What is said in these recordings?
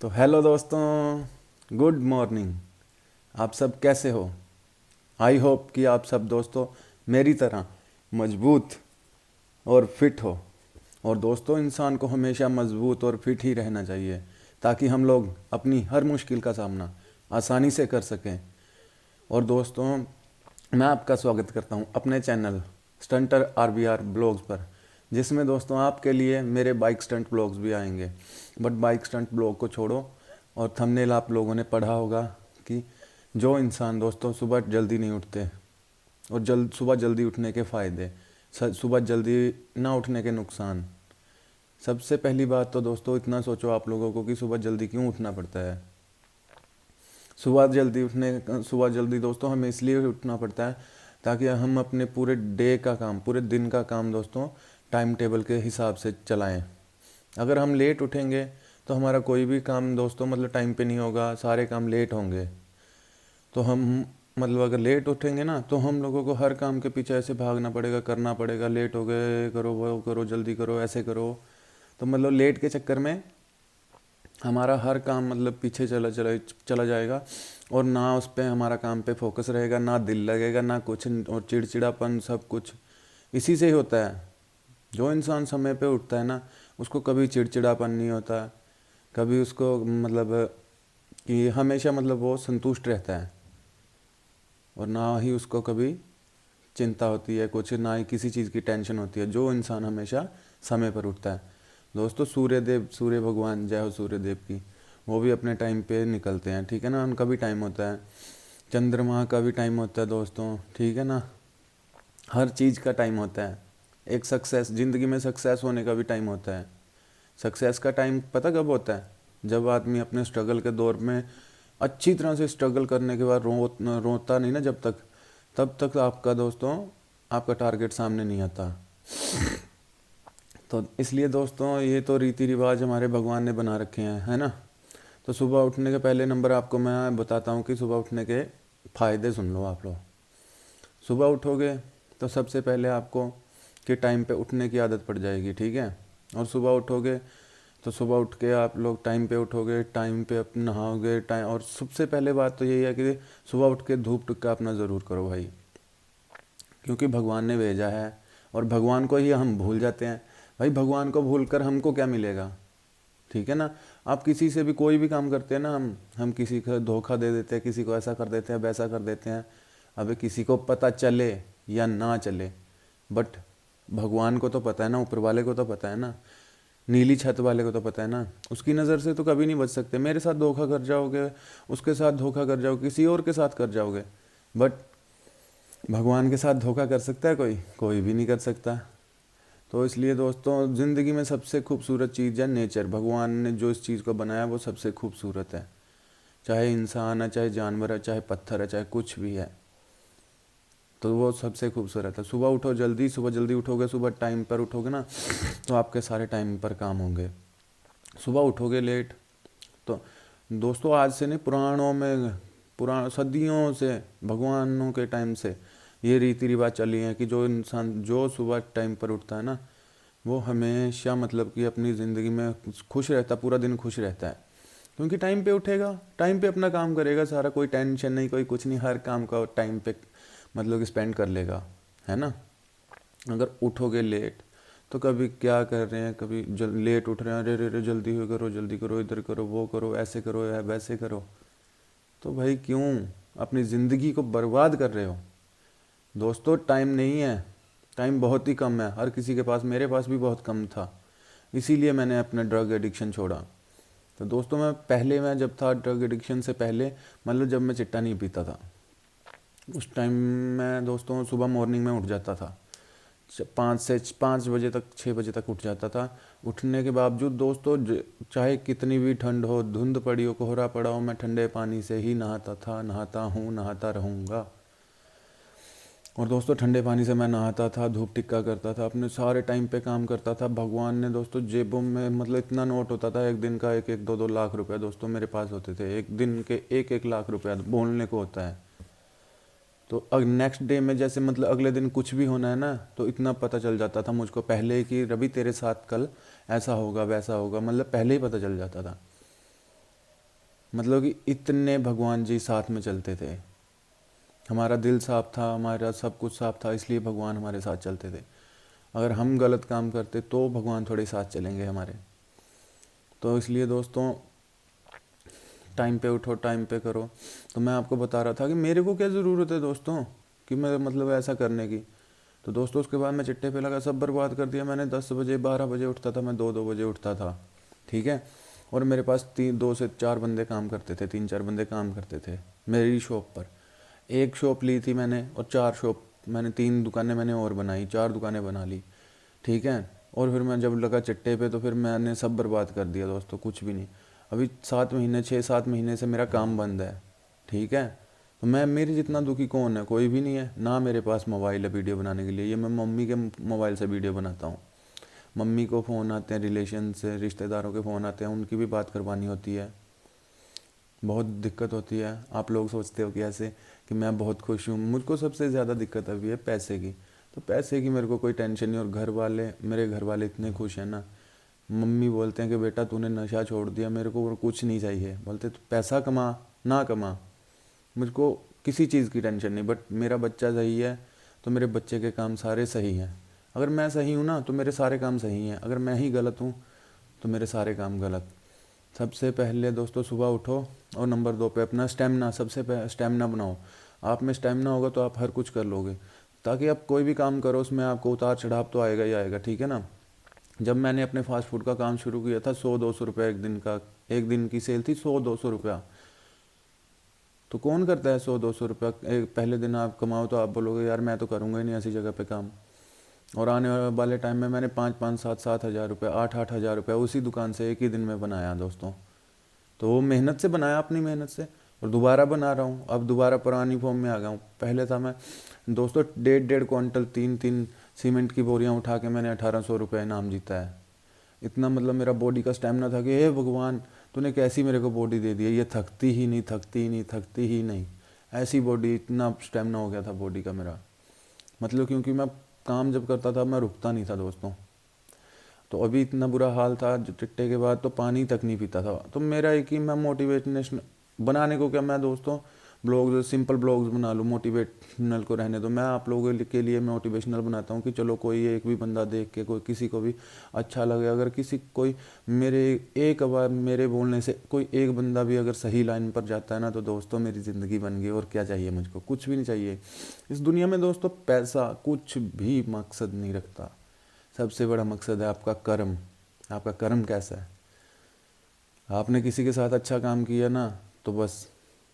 तो हेलो दोस्तों, good morning. आप सब कैसे हो? आई होप कि आप सब दोस्तों मेरी तरह मजबूत और फिट हो। और दोस्तों, इंसान को हमेशा मजबूत और फिट ही रहना चाहिए ताकि हम लोग अपनी हर मुश्किल का सामना आसानी से कर सकें। और दोस्तों, मैं आपका स्वागत करता हूं अपने चैनल स्टंटर आरबीआर ब्लॉग्स पर, जिसमें दोस्तों आपके लिए मेरे बाइक स्टंट ब्लॉग्स भी आएंगे। बट बाइक स्टंट ब्लॉग को छोड़ो, और थंबनेल आप लोगों ने पढ़ा होगा कि जो इंसान दोस्तों सुबह जल्दी नहीं उठते और सुबह जल्दी उठने के फ़ायदे, सुबह जल्दी ना उठने के नुकसान। सबसे पहली बात तो दोस्तों इतना सोचो आप लोगों को कि सुबह जल्दी क्यों उठना पड़ता है। सुबह जल्दी दोस्तों हमें इसलिए उठना पड़ता है ताकि हम अपने पूरे डे का काम, पूरे दिन का काम दोस्तों टाइम टेबल के हिसाब से चलाएं। अगर हम लेट उठेंगे तो हमारा कोई भी काम दोस्तों टाइम पे नहीं होगा, सारे काम लेट होंगे। तो हम अगर लेट उठेंगे ना तो हम लोगों को हर काम के पीछे ऐसे भागना पड़ेगा, करना पड़ेगा, लेट हो गए, करो वो करो, जल्दी करो, ऐसे करो। तो लेट के चक्कर में हमारा हर काम पीछे चला चला चला जाएगा, और ना उस पे हमारा काम पे फोकस रहेगा, ना दिल लगेगा, ना कुछ, और चिड़चिड़ापन सब कुछ इसी से ही होता है। जो इंसान समय पे उठता है ना, उसको कभी चिड़चिड़ापन नहीं होता, कभी उसको कि हमेशा वो संतुष्ट रहता है, और ना ही उसको कभी चिंता होती है कुछ, ना ही किसी चीज़ की टेंशन होती है जो इंसान हमेशा समय पर उठता है। दोस्तों, सूर्य भगवान, जय हो सूर्य देव की, वो भी अपने टाइम पे निकलते हैं, ठीक है ना, उनका भी टाइम होता है। चंद्रमा का भी टाइम होता है दोस्तों, ठीक है ना। हर चीज़ का टाइम होता है। एक सक्सेस, ज़िंदगी में सक्सेस होने का भी टाइम होता है। सक्सेस का टाइम पता कब होता है? जब आदमी अपने स्ट्रगल के दौर में अच्छी तरह से स्ट्रगल करने के बाद रोता नहीं ना, जब तक, तब तक आपका दोस्तों आपका टारगेट सामने नहीं आता। तो इसलिए दोस्तों, ये तो रीति रिवाज हमारे भगवान ने बना रखे हैं, है ना। तो सुबह उठने के पहले नंबर आपको मैं बताता हूँ कि सुबह उठने के फ़ायदे सुन लो आप लोग। सुबह उठोगे तो सबसे पहले आपको कि टाइम पे उठने की आदत पड़ जाएगी, ठीक है। और सुबह उठोगे तो सुबह उठ के आप लोग टाइम पे उठोगे, टाइम पे अपना नहाओगे टाइम, और सबसे पहले बात तो यही है कि सुबह उठ के धूप टिक्का अपना ज़रूर करो भाई, क्योंकि भगवान ने भेजा है। और भगवान को ही हम भूल जाते हैं भाई। भगवान को भूल कर हमको क्या मिलेगा, ठीक है ना। आप किसी से भी कोई भी काम करते हैं ना, हम किसी को धोखा दे देते हैं, किसी को ऐसा कर देते हैं, वैसा कर देते हैं। अबे किसी को पता चले या ना चले, बट भगवान को तो पता है ना, ऊपर वाले को तो पता है ना, नीली छत वाले को तो पता है ना। उसकी नज़र से तो कभी नहीं बच सकते। मेरे साथ धोखा कर जाओगे, उसके साथ धोखा कर जाओगे, किसी और के साथ कर जाओगे, बट भगवान के साथ धोखा कर सकता है कोई? कोई भी नहीं कर सकता। तो इसलिए दोस्तों, ज़िंदगी में सबसे खूबसूरत चीज़ है नेचर। भगवान ने जो इस चीज़ को बनाया वो सबसे खूबसूरत है। चाहे इंसान है, चाहे जानवर है, चाहे पत्थर है, चाहे कुछ भी है, तो वो सबसे खूबसूरत है। सुबह उठो जल्दी, सुबह जल्दी उठोगे, सुबह टाइम पर उठोगे ना, तो आपके सारे टाइम पर काम होंगे। सुबह उठोगे लेट तो दोस्तों, आज से नहीं, पुराणों में, सदियों से, भगवानों के टाइम से ये रीति रिवाज चली हैं कि जो इंसान जो सुबह टाइम पर उठता है ना, वो हमेशा कि अपनी ज़िंदगी में खुश रहता, पूरा दिन खुश रहता है। क्योंकि टाइम पे उठेगा, टाइम पे अपना काम करेगा सारा, कोई टेंशन नहीं, कोई कुछ नहीं, हर काम का टाइम पे स्पेंड कर लेगा, है ना। अगर उठोगे लेट तो कभी क्या कर रहे हैं, कभी लेट उठ रहे हैं, अरे रे रे जल्दी हो, करो जल्दी करो, इधर करो, वो करो, ऐसे करो या वैसे करो, तो भाई क्यों अपनी ज़िंदगी को बर्बाद कर रहे हो? दोस्तों, टाइम नहीं है, टाइम बहुत ही कम है हर किसी के पास, मेरे पास भी बहुत कम था, इसीलिए मैंने अपना ड्रग एडिक्शन छोड़ा। तो दोस्तों, मैं जब था ड्रग एडिक्शन से पहले, जब मैं चिट्टा नहीं पीता था, उस टाइम मैं दोस्तों सुबह मॉर्निंग में उठ जाता था, 5 बजे तक, 6 बजे तक उठ जाता था। उठने के बावजूद दोस्तों, चाहे कितनी भी ठंड हो, धुंध पड़ी हो, कोहरा पड़ा हो, मैं ठंडे पानी से ही नहाता था, नहाता हूँ, नहाता रहूँगा। और दोस्तों, ठंडे पानी से मैं नहाता था, धूप टिक्का करता था, अपने सारे टाइम पे काम करता था। भगवान ने दोस्तों जेबों में इतना नोट होता था, एक दिन का 1-1 2-2 लाख रुपया दोस्तों मेरे पास होते थे। एक दिन के 1-1 लाख रुपया बोलने को होता है। तो नेक्स्ट डे में जैसे अगले दिन कुछ भी होना है ना, तो इतना पता चल जाता था मुझको पहले ही कि रवि तेरे साथ कल ऐसा होगा, वैसा होगा, पहले ही पता चल जाता था। मतलब कि इतने भगवान जी साथ में चलते थे। हमारा दिल साफ था, हमारा सब कुछ साफ था, इसलिए भगवान हमारे साथ चलते थे। अगर हम गलत काम करते तो भगवान थोड़े साथ चलेंगे हमारे। तो इसलिए दोस्तों टाइम पे उठो, टाइम पे करो। तो मैं आपको बता रहा था कि मेरे को क्या ज़रूरत है दोस्तों कि मैं मतलब ऐसा करने की। तो दोस्तों उसके बाद मैं चिट्टे पे लगा, सब बर्बाद कर दिया मैंने। 10 बजे 12 बजे उठता था मैं, 2-2 बजे उठता था, ठीक है। और मेरे पास 2 से 4 बंदे काम करते थे, 3-4 बंदे काम करते थे मेरी शॉप पर। एक शॉप ली थी मैंने और 4 शॉप मैंने, 3 दुकानें मैंने और बनाई, 4 दुकानें बना ली, ठीक है। और फिर मैं जब लगा चिट्टे पे तो फिर मैंने सब बर्बाद कर दिया दोस्तों, कुछ भी नहीं। अभी 7 महीने 6-7 महीने से मेरा काम बंद है, ठीक है। तो मैं, मेरे जितना दुखी कौन है, कोई भी नहीं है ना। मेरे पास मोबाइल है वीडियो बनाने के लिए, ये मैं मम्मी के मोबाइल से वीडियो बनाता हूँ। मम्मी को फ़ोन आते हैं, रिलेशन से रिश्तेदारों के फ़ोन आते हैं, उनकी भी बात करवानी होती है, बहुत दिक्कत होती है। आप लोग सोचते हो कि ऐसे कि मैं बहुत खुश हूँ, मुझको सबसे ज़्यादा दिक्कत अभी है पैसे की। तो पैसे की मेरे को कोई टेंशन नहीं, और घर वाले, मेरे घर वाले इतने खुश हैं ना। मम्मी बोलते हैं कि बेटा तूने नशा छोड़ दिया, मेरे को और कुछ नहीं चाहिए। बोलते तू पैसा कमा ना कमा, मुझको किसी चीज़ की टेंशन नहीं, बट मेरा बच्चा सही है तो मेरे बच्चे के काम सारे सही हैं। अगर मैं सही हूँ ना तो मेरे सारे काम सही हैं, अगर मैं ही गलत हूँ तो मेरे सारे काम गलत। सबसे पहले दोस्तों सुबह उठो, और नंबर 2 पे अपना स्टेमिना, सबसे पहले स्टेमिना बनाओ। आप में स्टेमिना होगा तो आप हर कुछ कर लोगे। ताकि आप कोई भी काम करो उसमें आपको उतार चढ़ाव तो आएगा ही आएगा, ठीक है ना। जब मैंने अपने फास्ट फूड का काम शुरू किया था, 100-200 रुपये एक दिन का, एक दिन की सेल थी 100-200 रुपया। तो कौन करता है 100-200 रुपया एक पहले दिन आप कमाओ तो आप बोलोगे यार मैं तो करूँगा ही नहीं ऐसी जगह पे काम। और आने वाले टाइम में मैंने 5-5, 7-7 हज़ार रुपये, 8-8 हज़ार रुपये उसी दुकान से एक ही दिन में बनाया दोस्तों। तो वो मेहनत से बनाया, अपनी मेहनत से, और दोबारा बना रहा हूँ। अब दोबारा पुरानी फॉर्म में आ गया हूँ। पहले था मैं दोस्तों 1.5-1.5 क्विंटल 3-3 सीमेंट की बोरियाँ उठा के मैंने 1800 रुपये इनाम जीता है। इतना मतलब मेरा बॉडी का स्टेमिना था कि हे भगवान तूने कैसी मेरे को बॉडी दे दी है, ये थकती ही नहीं, थकती ही नहीं, थकती ही नहीं। ऐसी बॉडी, इतना स्टेमिना हो गया था बॉडी का मेरा। मतलब क्योंकि मैं काम जब करता था मैं रुकता नहीं था दोस्तों। तो अभी इतना बुरा हाल था चिट्टे के बाद, तो पानी तक नहीं पीता था। तो मेरा एक ही, मैं मोटिवेशनल बनाने को क्या, मैं दोस्तों ब्लॉग्स, सिंपल ब्लॉग्स बना लूँ, मोटिवेशनल को रहने दो। मैं आप लोगों के लिए मोटिवेशनल बनाता हूँ कि चलो कोई एक भी बंदा देख के, कोई किसी को भी अच्छा लगे। अगर किसी कोई मेरे एक बार मेरे बोलने से कोई एक बंदा भी अगर सही लाइन पर जाता है ना, तो दोस्तों मेरी ज़िंदगी बन गई। और क्या चाहिए मुझको, कुछ भी नहीं चाहिए इस दुनिया में दोस्तों। पैसा कुछ भी मकसद नहीं रखता, सबसे बड़ा मकसद है आपका कर्म। आपका कर्म कैसा है, आपने किसी के साथ अच्छा काम किया ना, तो बस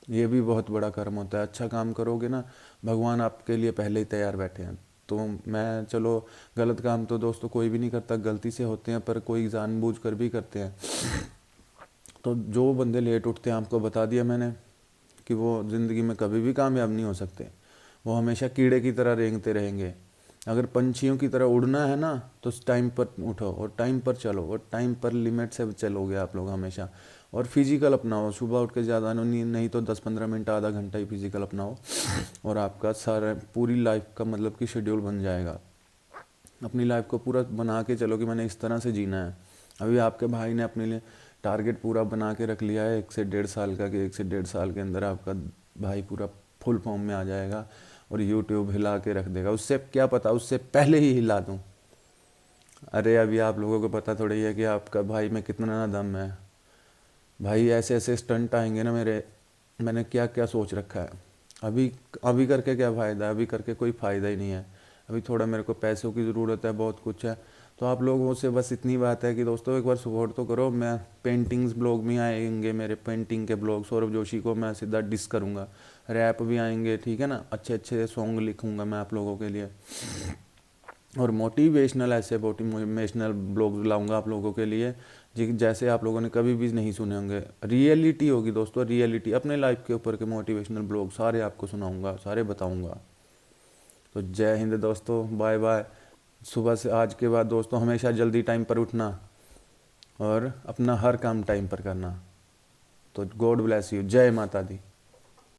ये भी बहुत बड़ा कर्म होता है। अच्छा काम करोगे ना, भगवान आपके लिए पहले ही तैयार बैठे हैं। तो मैं, चलो गलत काम तो दोस्तों कोई भी नहीं करता, गलती से होते हैं, पर कोई जानबूझ कर भी करते हैं। तो जो बंदे लेट उठते हैं, आपको बता दिया मैंने कि वो ज़िंदगी में कभी भी कामयाब नहीं हो सकते। वो हमेशा कीड़े की तरह रेंगते रहेंगे। अगर पंछियों की तरह उड़ना है ना, तो टाइम पर उठो और टाइम पर चलो, और टाइम पर लिमिट से चलोगे आप लोग हमेशा। और फिजिकल अपनाओ, सुबह उठ के ज़्यादा नहीं तो 10-15 मिनट, आधा घंटा ही फिजिकल अपनाओ, और आपका सारा पूरी लाइफ का मतलब कि शेड्यूल बन जाएगा। अपनी लाइफ को पूरा बना के चलो कि मैंने इस तरह से जीना है। अभी आपके भाई ने अपने लिए टारगेट पूरा बना के रख लिया है 1 से 1.5 साल का, कि 1 से 1.5 साल के अंदर आपका भाई पूरा फुल फॉर्म में आ जाएगा और यूट्यूब हिला के रख देगा। उससे क्या पता, उससे पहले ही हिला दूँ। अरे अभी आप लोगों को पता थोड़ी है कि आपका भाई में कितना दम है। भाई ऐसे ऐसे स्टंट आएंगे ना मेरे, मैंने क्या क्या सोच रखा है। अभी अभी करके क्या फ़ायदा है, अभी करके कोई फ़ायदा ही नहीं है। अभी थोड़ा मेरे को पैसों की ज़रूरत है, बहुत कुछ है। तो आप लोगों से बस इतनी बात है कि दोस्तों एक बार सपोर्ट तो करो। मैं पेंटिंग्स ब्लॉग में आएंगे, मेरे पेंटिंग के ब्लॉग, सौरभ जोशी को मैं सीधा डिस करूँगा। रैप भी आएंगे, ठीक है ना, अच्छे अच्छे सॉन्ग लिखूँगा मैं आप लोगों के लिए। और मोटिवेशनल, ऐसे मोटिवेशनल ब्लॉग लाऊंगा आप लोगों के लिए जैसे आप लोगों ने कभी भी नहीं सुने होंगे। रियलिटी होगी दोस्तों, रियलिटी, अपने लाइफ के ऊपर के मोटिवेशनल ब्लॉग सारे आपको सुनाऊंगा, सारे बताऊंगा। तो जय हिंद दोस्तों, बाय बाय। सुबह से आज के बाद दोस्तों हमेशा जल्दी टाइम पर उठना और अपना हर काम टाइम पर करना। तो गॉड ब्लेस यू, जय माता दी।